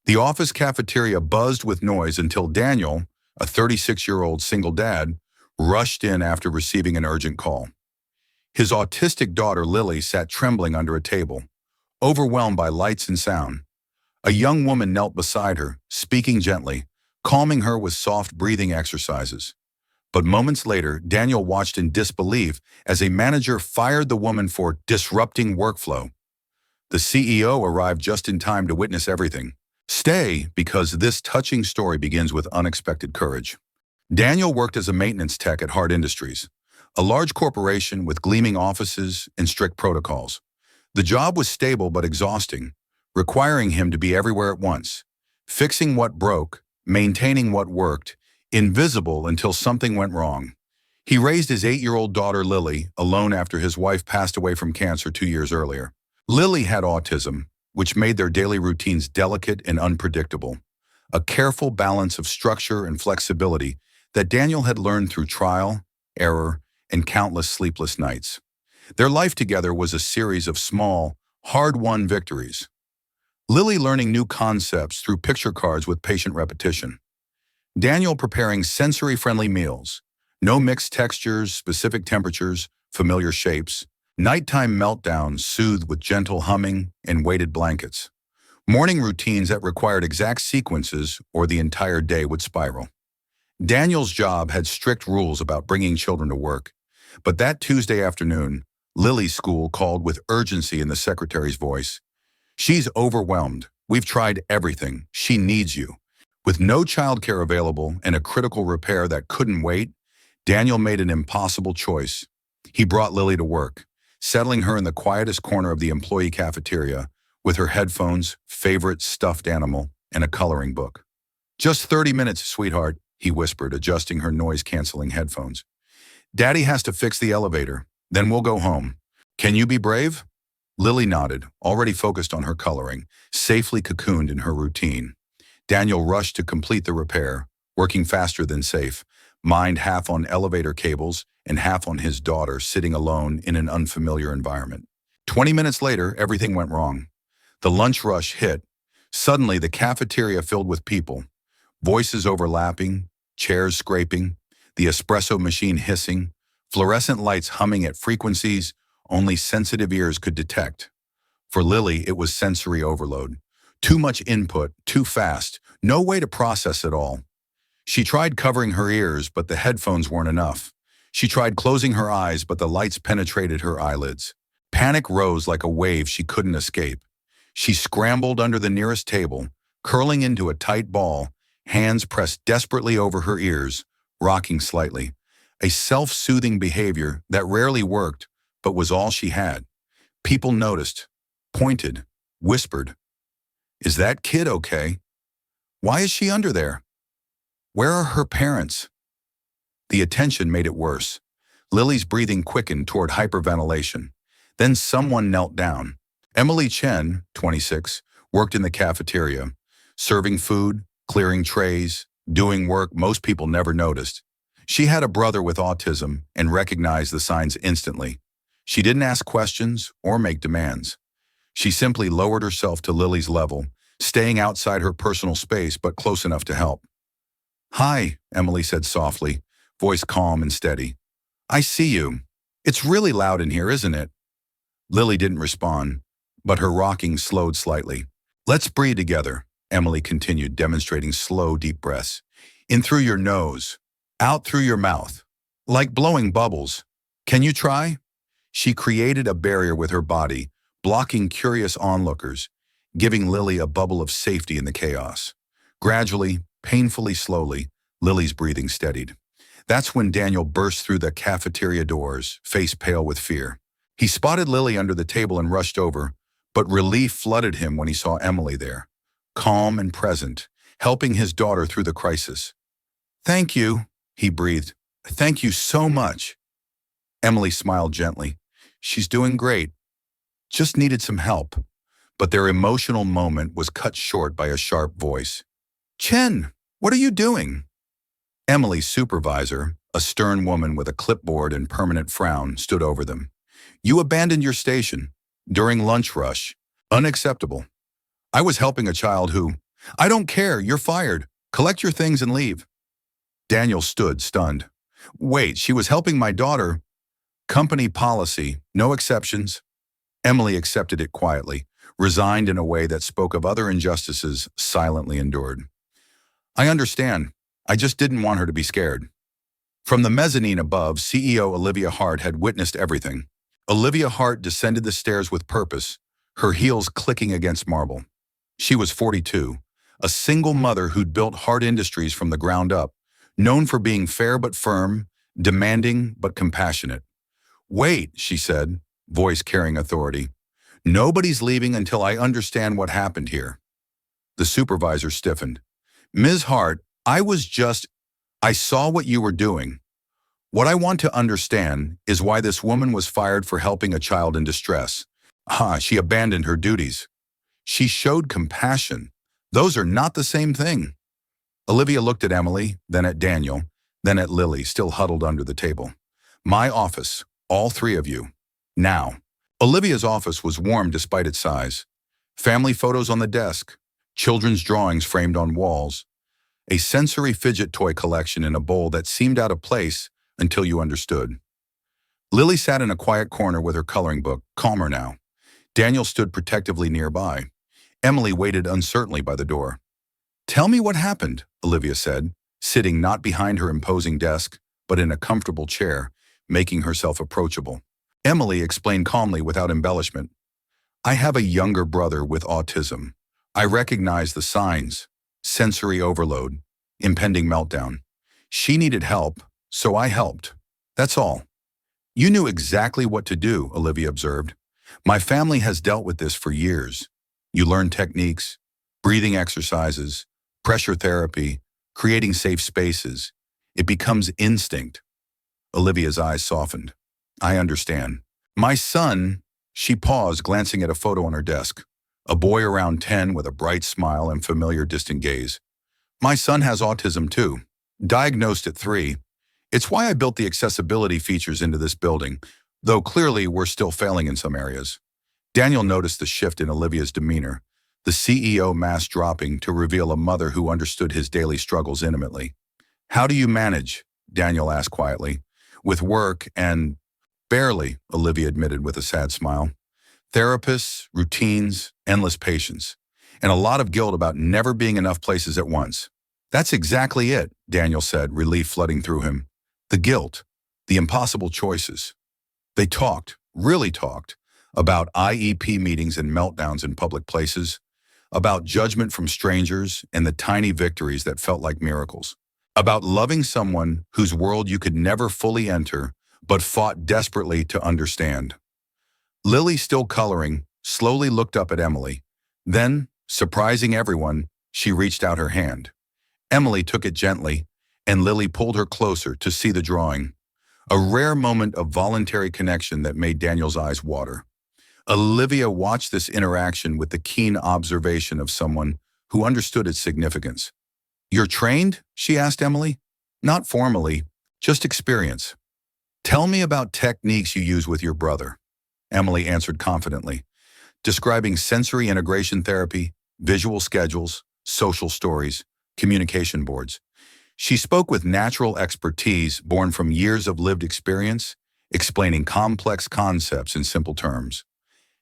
The office cafeteria buzzed with noise until Daniel, a 36-year-old single dad, rushed in after receiving an urgent call. His autistic daughter Lily sat trembling under a table, overwhelmed by lights and sound. A young woman knelt beside her, speaking gently, calming her with soft breathing exercises. But moments later, Daniel watched in disbelief as a manager fired the woman for disrupting workflow. The CEO arrived just in time to witness everything. Stay, because this touching story begins with unexpected courage. Daniel worked as a maintenance tech at Hart Industries, a large corporation with gleaming offices and strict protocols. The job was stable but exhausting, requiring him to be everywhere at once, fixing what broke, maintaining what worked, invisible until something went wrong. He raised his 8-year-old daughter Lily alone after his wife passed away from cancer 2 years earlier. Lily had autism, which made their daily routines delicate and unpredictable, a careful balance of structure and flexibility that Daniel had learned through trial, error, and countless sleepless nights. Their life together was a series of small, hard-won victories. Lily learning new concepts through picture cards with patient repetition. Daniel preparing sensory-friendly meals, no mixed textures, specific temperatures, familiar shapes. Nighttime meltdowns soothed with gentle humming and weighted blankets. Morning routines that required exact sequences or the entire day would spiral. Daniel's job had strict rules about bringing children to work, but that Tuesday afternoon, Lily's school called with urgency in the secretary's voice. "She's overwhelmed. We've tried everything. She needs you." With no childcare available and a critical repair that couldn't wait, Daniel made an impossible choice. He brought Lily to work, settling her in the quietest corner of the employee cafeteria with her headphones, favorite stuffed animal, and a coloring book. "Just 30 minutes, sweetheart," he whispered, adjusting her noise-canceling headphones. "Daddy has to fix the elevator, then we'll go home. Can you be brave?" Lily nodded, already focused on her coloring, safely cocooned in her routine. Daniel rushed to complete the repair, working faster than safe, mind half on elevator cables and half on his daughter sitting alone in an unfamiliar environment. 20 minutes later, everything went wrong. The lunch rush hit. Suddenly, the cafeteria filled with people, voices overlapping, chairs scraping, the espresso machine hissing, fluorescent lights humming at frequencies only sensitive ears could detect. For Lily, it was sensory overload. Too much input, too fast, no way to process it all. She tried covering her ears, but the headphones weren't enough. She tried closing her eyes, but the lights penetrated her eyelids. Panic rose like a wave she couldn't escape. She scrambled under the nearest table, curling into a tight ball, hands pressed desperately over her ears, rocking slightly. A self-soothing behavior that rarely worked, but was all she had. People noticed, pointed, whispered, "Is that kid okay? Why is she under there? Where are her parents?" The attention made it worse. Lily's breathing quickened toward hyperventilation. Then someone knelt down. Emily Chen, 26, worked in the cafeteria, serving food, clearing trays, doing work most people never noticed. She had a brother with autism and recognized the signs instantly. She didn't ask questions or make demands. She simply lowered herself to Lily's level, staying outside her personal space but close enough to help. "Hi," Emily said softly, voice calm and steady. "I see you. It's really loud in here, isn't it?" Lily didn't respond, but her rocking slowed slightly. "Let's breathe together," Emily continued, demonstrating slow, deep breaths. "In through your nose, out through your mouth, like blowing bubbles. Can you try?" She created a barrier with her body, blocking curious onlookers, giving Lily a bubble of safety in the chaos. Gradually, painfully slowly, Lily's breathing steadied. That's when Daniel burst through the cafeteria doors, face pale with fear. He spotted Lily under the table and rushed over, but relief flooded him when he saw Emily there, calm and present, helping his daughter through the crisis. "Thank you," he breathed. "Thank you so much." Emily smiled gently. "She's doing great. Just needed some help." But their emotional moment was cut short by a sharp voice. "Chen, what are you doing?" Emily's supervisor, a stern woman with a clipboard and permanent frown, stood over them. "You abandoned your station during lunch rush. Unacceptable." "I was helping a child who..." I don't care, you're fired. Collect your things and leave. Daniel stood, stunned. Wait, she was helping my daughter. Company policy, no exceptions. Emily accepted it quietly, resigned in a way that spoke of other injustices silently endured. I understand. I just didn't want her to be scared. From the mezzanine above, CEO Olivia Hart had witnessed everything. Olivia Hart descended the stairs with purpose, her heels clicking against marble. She was 42, a single mother who'd built Hart Industries from the ground up, known for being fair but firm, demanding but compassionate. Wait, she said, voice carrying authority. Nobody's leaving until I understand what happened here. The supervisor stiffened. Ms. Hart, I saw what you were doing. What I want to understand is why this woman was fired for helping a child in distress. She abandoned her duties. She showed compassion. Those are not the same thing. Olivia looked at Emily, then at Daniel, then at Lily, still huddled under the table. My office, all three of you. Now. Olivia's office was warm despite its size. Family photos on the desk, children's drawings framed on walls, a sensory fidget toy collection in a bowl that seemed out of place until you understood. Lily sat in a quiet corner with her coloring book, calmer now. Daniel stood protectively nearby. Emily waited uncertainly by the door. Tell me what happened, Olivia said, sitting not behind her imposing desk, but in a comfortable chair, making herself approachable. Emily explained calmly without embellishment. I have a younger brother with autism. I recognize the signs, sensory overload, impending meltdown. She needed help, so I helped. That's all. You knew exactly what to do, Olivia observed. My family has dealt with this for years. You learn techniques, breathing exercises, pressure therapy, creating safe spaces. It becomes instinct. Olivia's eyes softened. I understand. My son, she paused, glancing at a photo on her desk. A boy around 10 with a bright smile and familiar distant gaze. My son has autism too. Diagnosed at 3. It's why I built the accessibility features into this building, though clearly we're still failing in some areas. Daniel noticed the shift in Olivia's demeanor, the CEO mask dropping to reveal a mother who understood his daily struggles intimately. How do you manage? Daniel asked quietly. With work and... Barely, Olivia admitted with a sad smile. Therapists, routines, endless patience, and a lot of guilt about never being enough places at once. That's exactly it, Daniel said, relief flooding through him. The guilt, the impossible choices. They talked, really talked, about IEP meetings and meltdowns in public places, about judgment from strangers and the tiny victories that felt like miracles, about loving someone whose world you could never fully enter but fought desperately to understand. Lily, still coloring, slowly looked up at Emily. Then, surprising everyone, she reached out her hand. Emily took it gently, and Lily pulled her closer to see the drawing. A rare moment of voluntary connection that made Daniel's eyes water. Olivia watched this interaction with the keen observation of someone who understood its significance. You're trained? She asked Emily. Not formally, just experience. Tell me about techniques you use with your brother, Emily answered confidently, describing sensory integration therapy, visual schedules, social stories, communication boards. She spoke with natural expertise born from years of lived experience, explaining complex concepts in simple terms.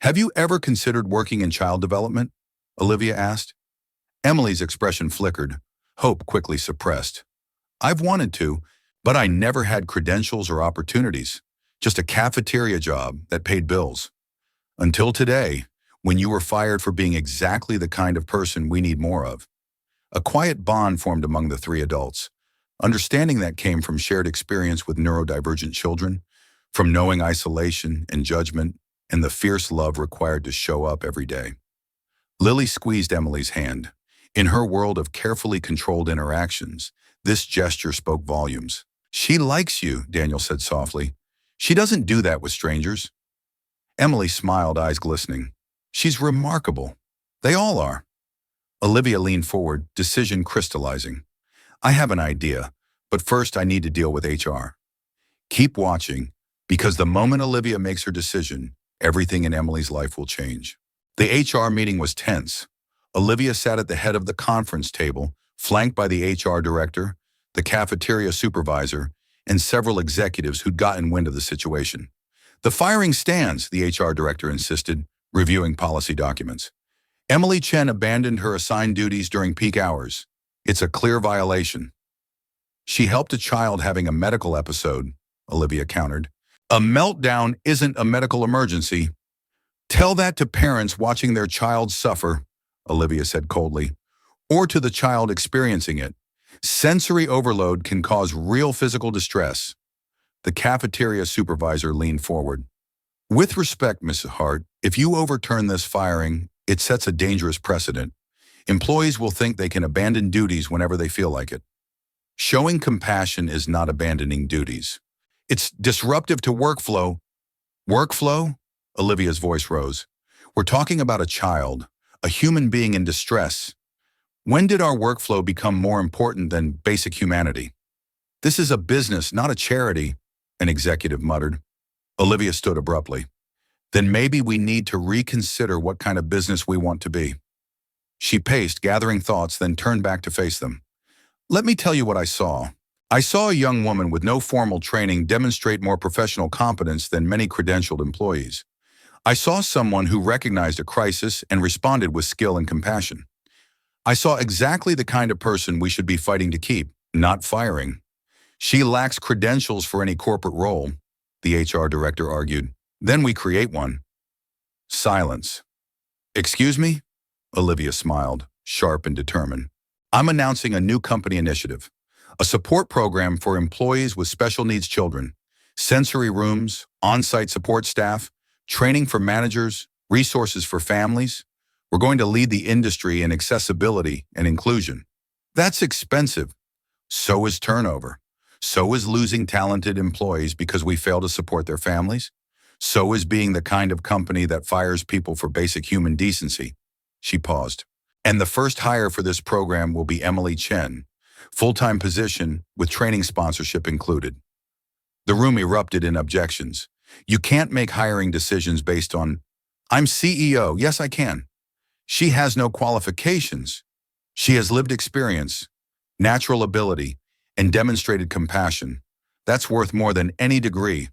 Have you ever considered working in child development? Olivia asked. Emily's expression flickered, hope quickly suppressed. I've wanted to, but I never had credentials or opportunities, just a cafeteria job that paid bills. Until today, when you were fired for being exactly the kind of person we need more of. A quiet bond formed among the three adults. Understanding that came from shared experience with neurodivergent children, from knowing isolation and judgment, and the fierce love required to show up every day. Lily squeezed Emily's hand. In her world of carefully controlled interactions, this gesture spoke volumes. She likes you, Daniel said softly. She doesn't do that with strangers. Emily smiled, eyes glistening. She's remarkable. They all are. Olivia leaned forward, decision crystallizing. I have an idea, but first I need to deal with HR. Keep watching, because the moment Olivia makes her decision, everything in Emily's life will change. The HR meeting was tense. Olivia sat at the head of the conference table, flanked by the HR director, the cafeteria supervisor, and several executives who'd gotten wind of the situation. The firing stands, the HR director insisted, reviewing policy documents. Emily Chen abandoned her assigned duties during peak hours. It's a clear violation. She helped a child having a medical episode, Olivia countered. A meltdown isn't a medical emergency. Tell that to parents watching their child suffer, Olivia said coldly, or to the child experiencing it. Sensory overload can cause real physical distress. The cafeteria supervisor leaned forward. With respect, Mrs. Hart, if you overturn this firing, it sets a dangerous precedent. Employees will think they can abandon duties whenever they feel like it. Showing compassion is not abandoning duties. It's disruptive to workflow. Workflow? Olivia's voice rose. We're talking about a child, a human being in distress. When did our workflow become more important than basic humanity? This is a business, not a charity, an executive muttered. Olivia stood abruptly. Then maybe we need to reconsider what kind of business we want to be. She paced, gathering thoughts, then turned back to face them. Let me tell you what I saw. I saw a young woman with no formal training demonstrate more professional competence than many credentialed employees. I saw someone who recognized a crisis and responded with skill and compassion. I saw exactly the kind of person we should be fighting to keep, not firing. She lacks credentials for any corporate role, the HR director argued. Then we create one. Silence. Excuse me? Olivia smiled, sharp and determined. I'm announcing a new company initiative, a support program for employees with special needs children, sensory rooms, on-site support staff, training for managers, resources for families. We're going to lead the industry in accessibility and inclusion. That's expensive. So is turnover. So is losing talented employees because we fail to support their families. So is being the kind of company that fires people for basic human decency. She paused. And the first hire for this program will be Emily Chen, full-time position with training sponsorship included. The room erupted in objections. You can't make hiring decisions based on, I'm CEO, yes I can. She has no qualifications. She has lived experience, natural ability, and demonstrated compassion. That's worth more than any degree.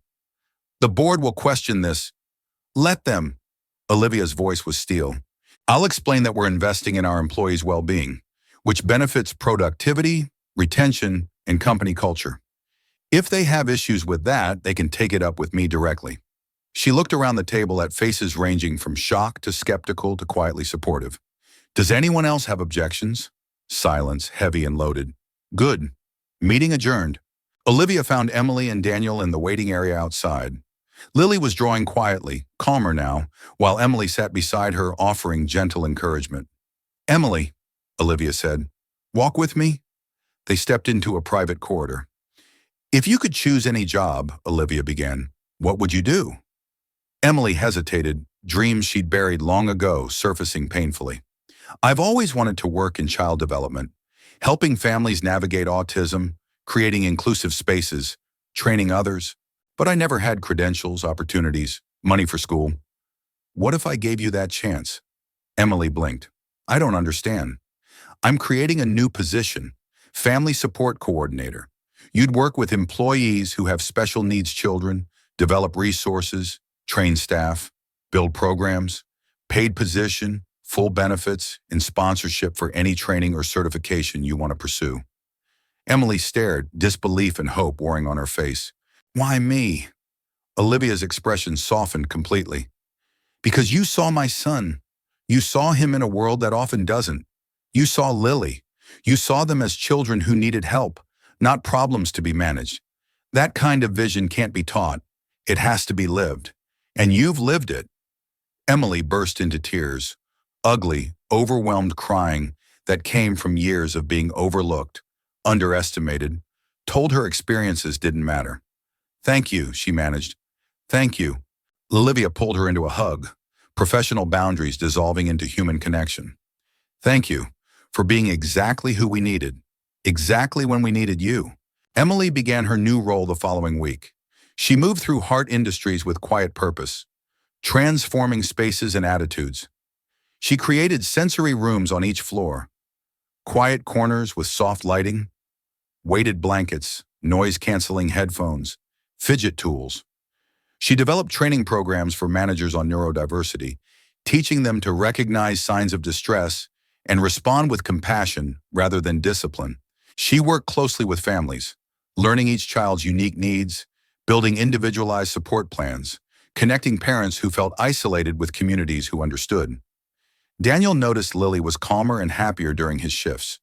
The board will question this. Let them. Olivia's voice was steel. I'll explain that we're investing in our employees' well-being, which benefits productivity, retention, and company culture. If they have issues with that, they can take it up with me directly. She looked around the table at faces ranging from shock to skeptical to quietly supportive. Does anyone else have objections? Silence, heavy and loaded. Good. Meeting adjourned. Olivia found Emily and Daniel in the waiting area outside. Lily was drawing quietly, calmer now, while Emily sat beside her, offering gentle encouragement. Emily, Olivia said, walk with me? They stepped into a private corridor. If you could choose any job, Olivia began, what would you do? Emily hesitated, dreams she'd buried long ago surfacing painfully. I've always wanted to work in child development, helping families navigate autism, creating inclusive spaces, training others, but I never had credentials, opportunities, money for school. What if I gave you that chance? Emily blinked. I don't understand. I'm creating a new position, family support coordinator. You'd work with employees who have special needs children, develop resources, train staff, build programs, paid position, full benefits, and sponsorship for any training or certification you want to pursue. Emily stared, disbelief and hope warring on her face. Why me? Olivia's expression softened completely. Because you saw my son. You saw him in a world that often doesn't. You saw Lily. You saw them as children who needed help, not problems to be managed. That kind of vision can't be taught. It has to be lived. And you've lived it. Emily burst into tears, ugly, overwhelmed crying that came from years of being overlooked, underestimated, told her experiences didn't matter. Thank you, she managed. Thank you. Olivia pulled her into a hug, professional boundaries dissolving into human connection. Thank you for being exactly who we needed, exactly when we needed you. Emily began her new role the following week. She moved through Hart Industries with quiet purpose, transforming spaces and attitudes. She created sensory rooms on each floor, quiet corners with soft lighting, weighted blankets, noise-canceling headphones, fidget tools. She developed training programs for managers on neurodiversity, teaching them to recognize signs of distress and respond with compassion rather than discipline. She worked closely with families, learning each child's unique needs, building individualized support plans, connecting parents who felt isolated with communities who understood. Daniel noticed Lily was calmer and happier during his shifts.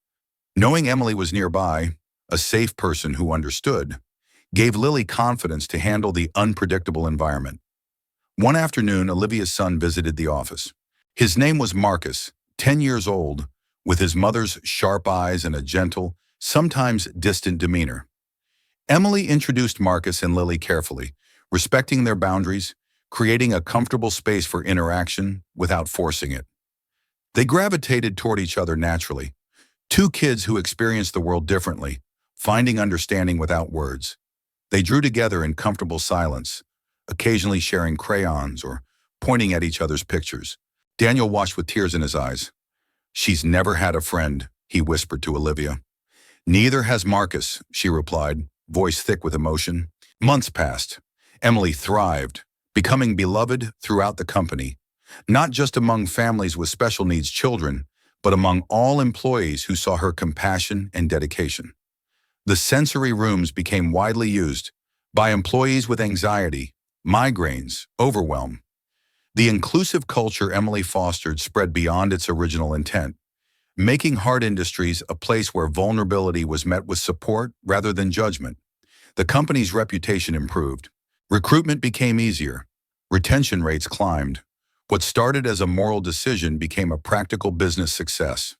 Knowing Emily was nearby, a safe person who understood, gave Lily confidence to handle the unpredictable environment. One afternoon, Olivia's son visited the office. His name was Marcus, 10 years old, with his mother's sharp eyes and a gentle, sometimes distant demeanor. Emily introduced Marcus and Lily carefully, respecting their boundaries, creating a comfortable space for interaction without forcing it. They gravitated toward each other naturally, two kids who experienced the world differently, finding understanding without words. They drew together in comfortable silence, occasionally sharing crayons or pointing at each other's pictures. Daniel watched with tears in his eyes. "She's never had a friend," he whispered to Olivia. "Neither has Marcus," she replied, voice thick with emotion. Months passed. Emily thrived, becoming beloved throughout the company, not just among families with special needs children, but among all employees who saw her compassion and dedication. The sensory rooms became widely used by employees with anxiety, migraines, overwhelm. The inclusive culture Emily fostered spread beyond its original intent, making Hard Industries a place where vulnerability was met with support rather than judgment. The company's reputation improved. Recruitment became easier. Retention rates climbed. What started as a moral decision became a practical business success.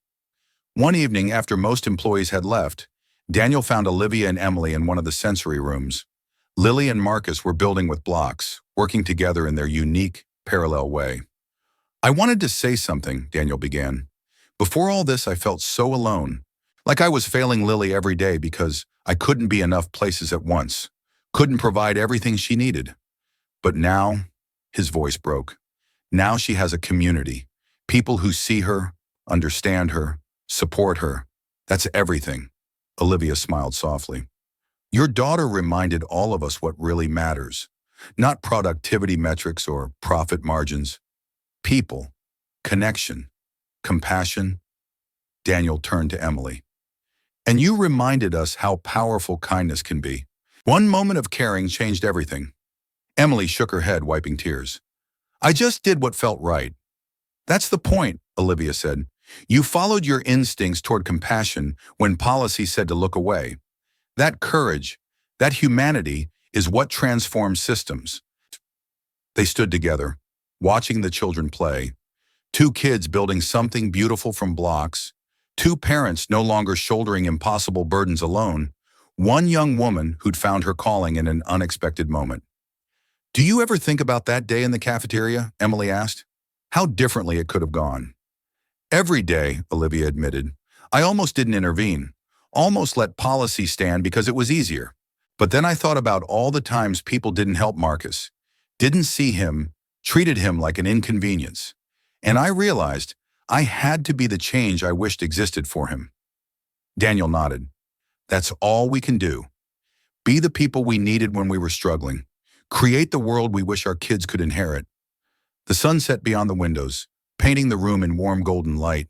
One evening, after most employees had left, Daniel found Olivia and Emily in one of the sensory rooms. Lily and Marcus were building with blocks, working together in their unique, parallel way. "I wanted to say something," Daniel began. "Before all this, I felt so alone, like I was failing Lily every day because I couldn't be enough places at once, couldn't provide everything she needed. But now," his voice broke, "now she has a community, people who see her, understand her, support her. That's everything." Olivia smiled softly. "Your daughter reminded all of us what really matters. Not productivity metrics or profit margins. People, connection, compassion." Daniel turned to Emily. "And you reminded us how powerful kindness can be. One moment of caring changed everything." Emily shook her head, wiping tears. "I just did what felt right." "That's the point," Olivia said. "You followed your instincts toward compassion when policy said to look away. That courage, that humanity, is what transforms systems." They stood together, watching the children play. Two kids building something beautiful from blocks, two parents no longer shouldering impossible burdens alone, one young woman who'd found her calling in an unexpected moment. "Do you ever think about that day in the cafeteria?" Emily asked. "How differently it could have gone." "Every day," Olivia admitted. "I almost didn't intervene, almost let policy stand because it was easier. But then I thought about all the times people didn't help Marcus, didn't see him, treated him like an inconvenience. And I realized I had to be the change I wished existed for him." Daniel nodded. "That's all we can do. Be the people we needed when we were struggling. Create the world we wish our kids could inherit." The sun set beyond the windows, painting the room in warm golden light.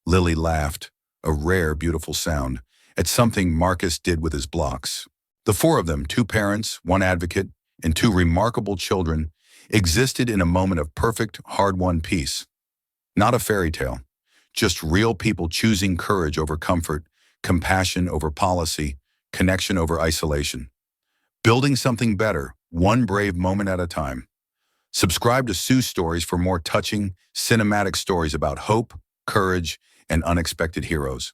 Lily laughed, a rare, beautiful sound, at something Marcus did with his blocks. The four of them, two parents, one advocate, and two remarkable children, existed in a moment of perfect, hard-won peace. Not a fairy tale, just real people choosing courage over comfort, compassion over policy, connection over isolation. Building something better, one brave moment at a time. Subscribe to Sue's Stories for more touching, cinematic stories about hope, courage, and unexpected heroes.